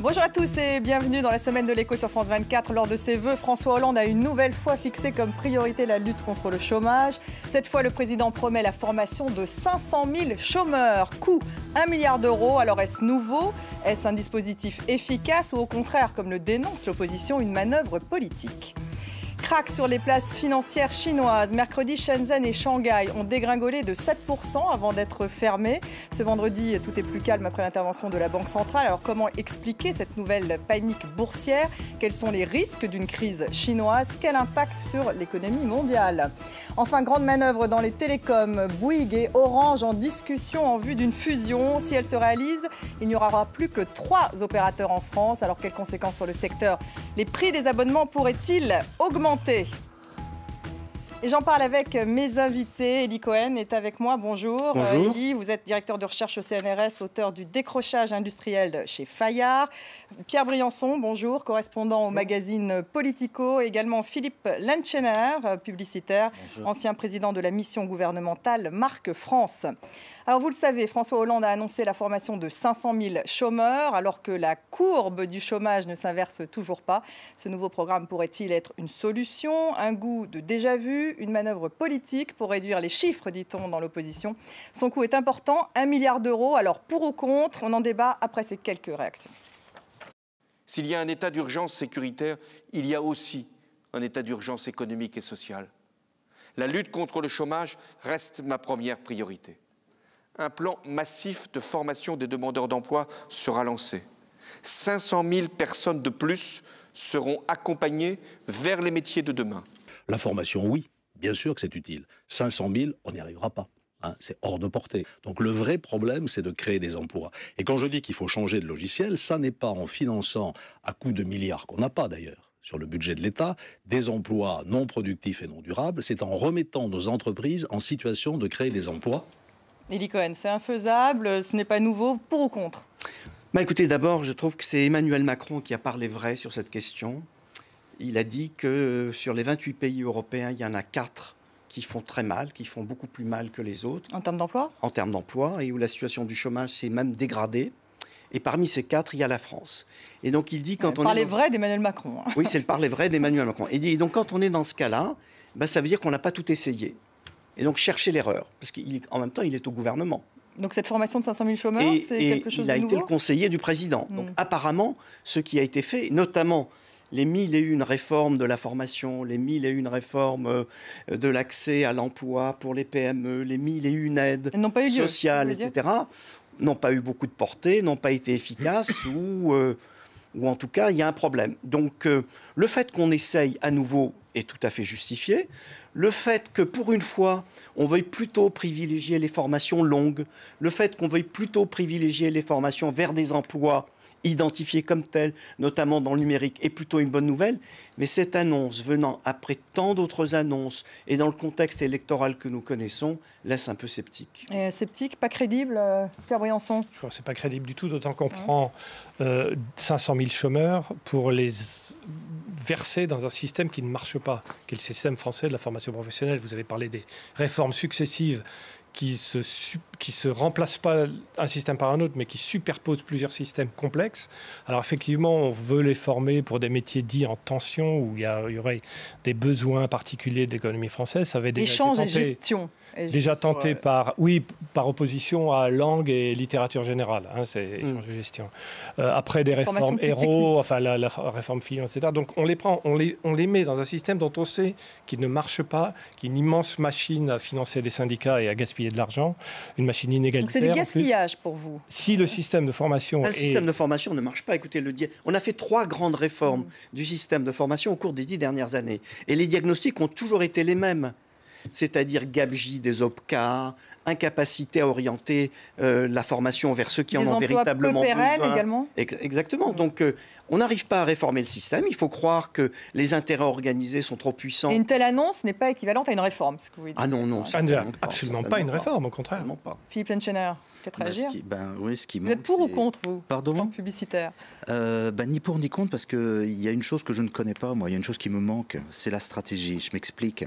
Bonjour à tous et bienvenue dans la semaine de l'écho sur France 24. Lors de ses vœux, François Hollande a une nouvelle fois fixé comme priorité la lutte contre le chômage. Cette fois, le président promet la formation de 500 000 chômeurs. Coût 1 milliard d'euros. Alors est-ce nouveau? Est-ce un dispositif efficace ou au contraire, comme le dénonce l'opposition, une manœuvre politique? Crack sur les places financières chinoises. Mercredi, Shenzhen et Shanghai ont dégringolé de 7% avant d'être fermés. Ce vendredi, tout est plus calme après l'intervention de la Banque centrale. Alors comment expliquer cette nouvelle panique boursière? Quels sont les risques d'une crise chinoise? Quel impact sur l'économie mondiale? Enfin, grande manœuvre dans les télécoms. Bouygues et Orange en discussion en vue d'une fusion. Si elle se réalise, il n'y aura plus que 3 opérateurs en France. Alors quelles conséquences sur le secteur? Les prix des abonnements pourraient-ils augmenter? Et j'en parle avec mes invités. Elie Cohen est avec moi. Bonjour. Bonjour. Elie, vous êtes directeur de recherche au CNRS, auteur du décrochage industriel chez Fayard. Pierre Briançon, bonjour, correspondant au magazine Politico. Également Philippe Lenchener, publicitaire, bonjour. Ancien président de la mission gouvernementale Marque France. Alors vous le savez, François Hollande a annoncé la formation de 500 000 chômeurs, alors que la courbe du chômage ne s'inverse toujours pas. Ce nouveau programme pourrait-il être une solution, un goût de déjà-vu, une manœuvre politique pour réduire les chiffres, dit-on dans l'opposition? Son coût est important, 1 milliard d'euros. Alors pour ou contre, on en débat après ces quelques réactions. S'il y a un état d'urgence sécuritaire, il y a aussi un état d'urgence économique et sociale. La lutte contre le chômage reste ma première priorité. Un plan massif de formation des demandeurs d'emploi sera lancé. 500 000 personnes de plus seront accompagnées vers les métiers de demain. La formation, oui, bien sûr que c'est utile. 500 000, on n'y arrivera pas. C'est hors de portée. Donc le vrai problème, c'est de créer des emplois. Et quand je dis qu'il faut changer de logiciel, ça n'est pas en finançant à coups de milliards, qu'on n'a pas d'ailleurs, sur le budget de l'État, des emplois non productifs et non durables. C'est en remettant nos entreprises en situation de créer des emplois. Elie Cohen, c'est infaisable, ce n'est pas nouveau, pour ou contre? Écoutez, d'abord, je trouve que c'est Emmanuel Macron qui a parlé vrai sur cette question. Il a dit que sur les 28 pays européens, il y en a 4 qui font très mal, qui font beaucoup plus mal que les autres. En termes d'emploi? En termes d'emploi, et où la situation du chômage s'est même dégradée. Et parmi ces 4, il y a la France. Et donc il dit quand on parler vrai d'Emmanuel Macron. Oui, c'est le parler vrai d'Emmanuel Macron. Et donc quand on est dans ce cas-là, ça veut dire qu'on n'a pas tout essayé. Et donc chercher l'erreur, parce qu'en même temps, il est au gouvernement. Donc cette formation de 500 000 chômeurs, c'est quelque chose de nouveau? Il a été le conseiller du président. Donc apparemment, ce qui a été fait, notamment les 1001 réformes de la formation, les 1001 réformes de l'accès à l'emploi pour les PME, les 1001 aides sociales, etc., n'ont pas eu beaucoup de portée, n'ont pas été efficaces ou en tout cas, il y a un problème. Donc le fait qu'on essaye à nouveau est tout à fait justifié. Le fait que, pour une fois, on veuille plutôt privilégier les formations longues, le fait qu'on veuille plutôt privilégier les formations vers des emplois identifiés comme tels, notamment dans le numérique, est plutôt une bonne nouvelle. Mais cette annonce, venant après tant d'autres annonces et dans le contexte électoral que nous connaissons, laisse un peu sceptique. Sceptique, pas crédible, Pierre Briançon? Je crois que ce n'est pas crédible du tout, d'autant qu'on prend 500 000 chômeurs pour les verser dans un système qui ne marche pas, qui est le système français de la formation professionnelle. Vous avez parlé des réformes successives qui se remplacent pas un système par un autre, mais qui superposent plusieurs systèmes complexes. Alors effectivement, on veut les former pour des métiers dits en tension, où il y aurait des besoins particuliers de l'économie française. Ça avait déjà échange et gestion. Déjà tenté par opposition à langue et littérature générale, c'est échange et gestion. Après des réformes héros, enfin la réforme Fillon, etc. Donc on les prend, on les met dans un système dont on sait qu'il ne marche pas, qui est une immense machine à financer les syndicats et à gaspiller de l'argent, une machine inégalitaire. Donc c'est du gaspillage pour vous? Si le système de formation... Le système de formation ne marche pas. Écoutez, on a fait 3 grandes réformes du système de formation au cours des 10 dernières années. Et les diagnostics ont toujours été les mêmes. C'est-à-dire gabegie des OPCA, incapacité à orienter la formation vers ceux qui en ont véritablement besoin. Des emplois peu pérennes également. Exactement. Donc on n'arrive pas à réformer le système. Il faut croire que les intérêts organisés sont trop puissants. Et une telle annonce n'est pas équivalente à une réforme, ce que vous dites. Ah non, absolument pas une réforme, au contraire. Pas. Philippe Lenchener, peut-être réagir. Ce qui vous manque, êtes pour ou contre, vous, Pardon, en tant que publicitaire? Ni pour ni contre, parce qu'il y a une chose que je ne connais pas, moi, il y a une chose qui me manque, c'est la stratégie. Je m'explique.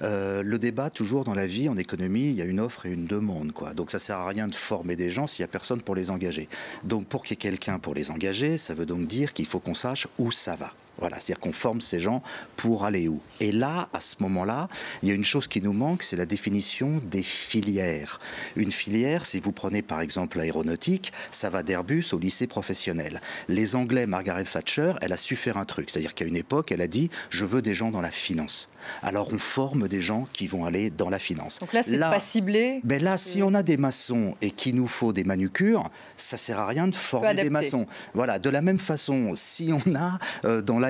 Le débat, toujours dans la vie, en économie, il y a une offre et une demande, quoi. Donc ça sert à rien de former des gens s'il n'y a personne pour les engager. Donc pour qu'il y ait quelqu'un pour les engager, ça veut donc dire qu'il faut qu'on sache où ça va. Voilà, c'est-à-dire qu'on forme ces gens pour aller où. Et là, à ce moment-là, il y a une chose qui nous manque, c'est la définition des filières. Une filière, si vous prenez par exemple l'aéronautique, ça va d'Airbus au lycée professionnel. Les Anglais, Margaret Thatcher, elle a su faire un truc. C'est-à-dire qu'à une époque, elle a dit « je veux des gens dans la finance ». Alors on forme des gens qui vont aller dans la finance. Donc là, c'est pas ciblé. Ben là, si on a des maçons et qu'il nous faut des manucures, ça sert à rien de former des maçons. Voilà. De la même façon, si on a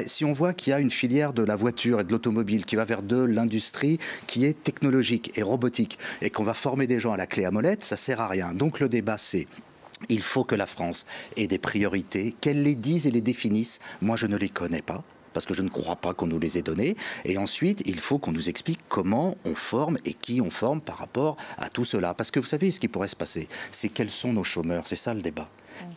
si on voit qu'il y a une filière de la voiture et de l'automobile qui va vers de l'industrie qui est technologique et robotique et qu'on va former des gens à la clé à molette, ça sert à rien. Donc le débat, c'est il faut que la France ait des priorités, qu'elle les dise et les définisse. Moi, je ne les connais pas, parce que je ne crois pas qu'on nous les ait donnés. Et ensuite, il faut qu'on nous explique comment on forme et qui on forme par rapport à tout cela. Parce que vous savez, ce qui pourrait se passer, c'est quels sont nos chômeurs. C'est ça le débat.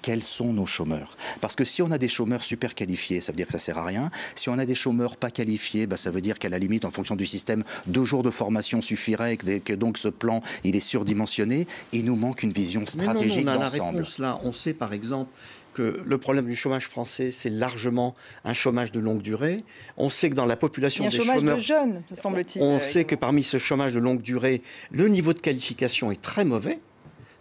Quels sont nos chômeurs? Parce que si on a des chômeurs super qualifiés, ça veut dire que ça ne sert à rien. Si on a des chômeurs pas qualifiés, ça veut dire qu'à la limite, en fonction du système, 2 jours de formation suffiraient, que donc ce plan, il est surdimensionné. Il nous manque une vision stratégique d'ensemble. On sait par exemple que le problème du chômage français, c'est largement un chômage de longue durée. On sait que dans la population des chômeurs... Il y a un chômage de jeunes, semble-t-il. On sait que parmi ce chômage de longue durée, le niveau de qualification est très mauvais.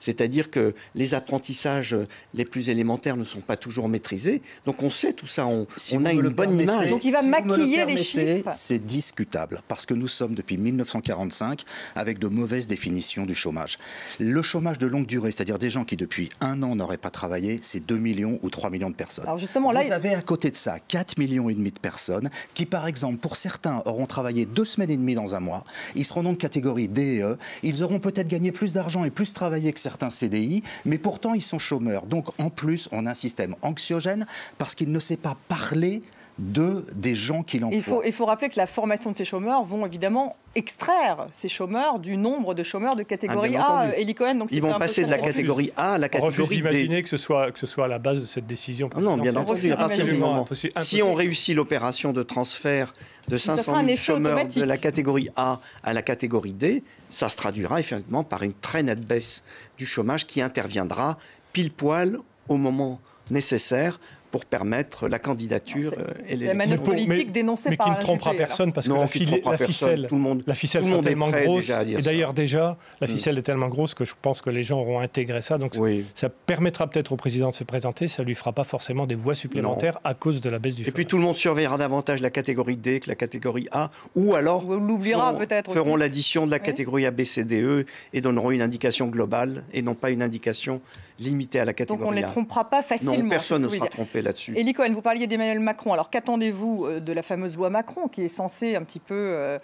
C'est-à-dire que les apprentissages les plus élémentaires ne sont pas toujours maîtrisés. Donc on sait tout ça, on a une bonne image. Donc il va maquiller les chiffres. C'est discutable, parce que nous sommes depuis 1945 avec de mauvaises définitions du chômage. Le chômage de longue durée, c'est-à-dire des gens qui depuis 1 an n'auraient pas travaillé, c'est 2 millions ou 3 millions de personnes. Alors justement, là, vous avez à côté de ça 4,5 millions de personnes qui, par exemple, pour certains, auront travaillé 2 semaines et demie dans un mois. Ils seront donc catégorie D et E. Ils auront peut-être gagné plus d'argent et plus travaillé que certains CDI, mais pourtant ils sont chômeurs. Donc en plus, on a un système anxiogène parce qu'il ne sait pas parler des gens qui l'emploient. Il faut rappeler que la formation de ces chômeurs vont évidemment extraire ces chômeurs du nombre de chômeurs de catégorie A. Eli Cohen, donc ils vont passer de la catégorie A à la catégorie D. On refuse d'imaginer que ce soit à la base de cette décision. Non, bien entendu. Si on réussit l'opération de transfert de 500 000 chômeurs de la catégorie A à la catégorie D, ça se traduira effectivement par une très nette baisse du chômage qui interviendra pile poil au moment nécessaire pour permettre la candidature et les manœuvre politique dénoncée par mais qui ne trompera personne parce que la ficelle est tellement grosse. Et d'ailleurs déjà, la ficelle est tellement grosse que je pense que les gens auront intégré ça. Donc ça permettra peut-être au président de se présenter. Ça lui fera pas forcément des voix supplémentaires à cause de la baisse du chômage. Et puis tout le monde surveillera davantage la catégorie D que la catégorie A, ou alors feront l'addition de la catégorie A, B, C, D, E et donneront une indication globale et non pas une indication limitée à la catégorie A. Donc on ne les trompera pas facilement. Non, personne ne sera trompé là-dessus. Eli Cohen, vous parliez d'Emmanuel Macron. Alors qu'attendez-vous de la fameuse loi Macron qui est censée un petit peu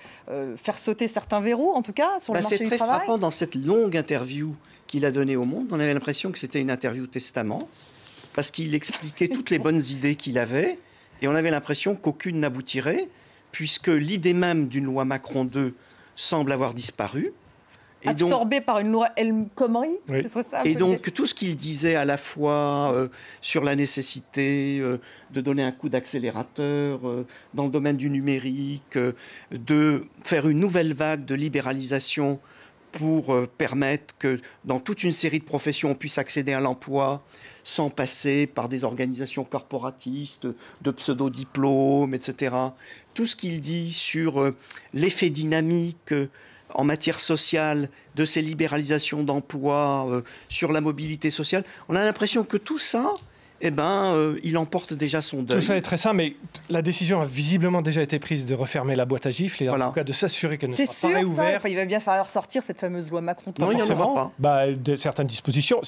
faire sauter certains verrous, en tout cas, sur le marché du travail? C'est très frappant dans cette longue interview qu'il a donnée au Monde. On avait l'impression que c'était une interview testament parce qu'il expliquait toutes les bonnes idées qu'il avait et on avait l'impression qu'aucune n'aboutirait puisque l'idée même d'une loi Macron 2 semble avoir disparu. Absorbé par une loi El Khomri, ce serait ça. Et donc tout ce qu'il disait à la fois sur la nécessité de donner un coup d'accélérateur dans le domaine du numérique, de faire une nouvelle vague de libéralisation pour permettre que dans toute une série de professions on puisse accéder à l'emploi sans passer par des organisations corporatistes, de pseudo-diplômes, etc. Tout ce qu'il dit sur l'effet dynamique en matière sociale, de ces libéralisations d'emploi, sur la mobilité sociale. On a l'impression que tout ça, il emporte déjà son deuil. Tout ça est très simple, mais la décision a visiblement déjà été prise de refermer la boîte à gifles et en tout cas de s'assurer qu'elle ne sera pas réouverte. Il va bien falloir sortir cette fameuse loi Macron. Non, il n'y en aura pas. Certaines dispositions,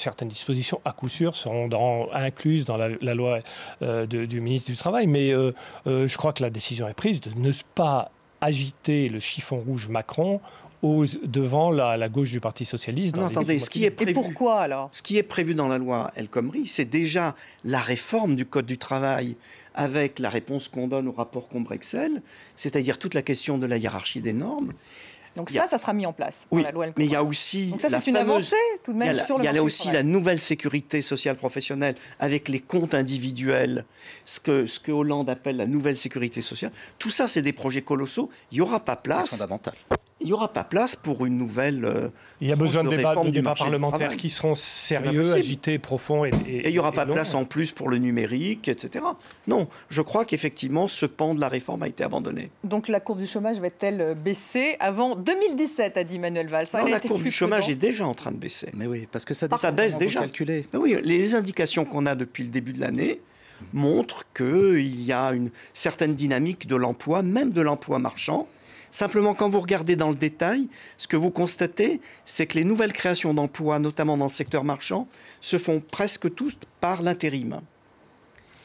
à coup sûr, seront incluses dans la loi du ministre du Travail, mais je crois que la décision est prise de ne pas agiter le chiffon rouge Macron devant la gauche du Parti socialiste. Non, attendez, et pourquoi alors? Ce qui est prévu dans la loi El Khomri, c'est déjà la réforme du Code du travail avec la réponse qu'on donne au rapport Combrexel, c'est-à-dire toute la question de la hiérarchie des normes. Donc ça sera mis en place dans la loi El Khomri. Mais il y a aussi... Donc ça, c'est une avancée tout de même sur le marché du travail. Il y a aussi la nouvelle sécurité sociale professionnelle avec les comptes individuels, ce que Hollande appelle la nouvelle sécurité sociale. Tout ça, c'est des projets colossaux. Il n'y aura pas place... C'est fondamental. Il n'y aura pas place pour une nouvelle... il y a besoin de débats parlementaires qui seront sérieux, agités, profonds. Et il n'y aura pas place en plus pour le numérique, etc. Non, je crois qu'effectivement, ce pan de la réforme a été abandonné. Donc la courbe du chômage va-t-elle baisser avant 2017, a dit Manuel Valls. Non, la courbe du chômage est déjà en train de baisser. Mais oui, parce que ça baisse déjà. Calculé. Mais oui, les indications qu'on a depuis le début de l'année montrent qu'il y a une certaine dynamique de l'emploi, même de l'emploi marchand. Simplement, quand vous regardez dans le détail, ce que vous constatez, c'est que les nouvelles créations d'emplois, notamment dans le secteur marchand, se font presque toutes par l'intérim.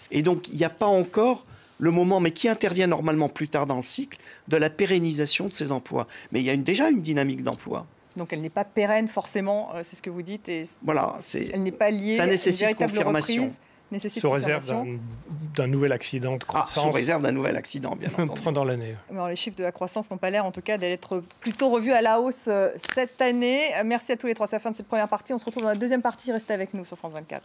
Et donc, il n'y a pas encore le moment, mais qui intervient normalement plus tard dans le cycle, de la pérennisation de ces emplois. Mais il y a déjà une dynamique d'emploi. Donc elle n'est pas pérenne forcément, c'est ce que vous dites. Et voilà, elle n'est pas liée ça nécessite à une véritable confirmation. Reprise. Sous réserve d'un nouvel accident de croissance. Sous réserve d'un nouvel accident, bien entendu. Pendant l'année. Alors, les chiffres de la croissance n'ont pas l'air, en tout cas, d'être plutôt revus à la hausse cette année. Merci à tous les trois. C'est la fin de cette première partie. On se retrouve dans la deuxième partie. Restez avec nous sur France 24.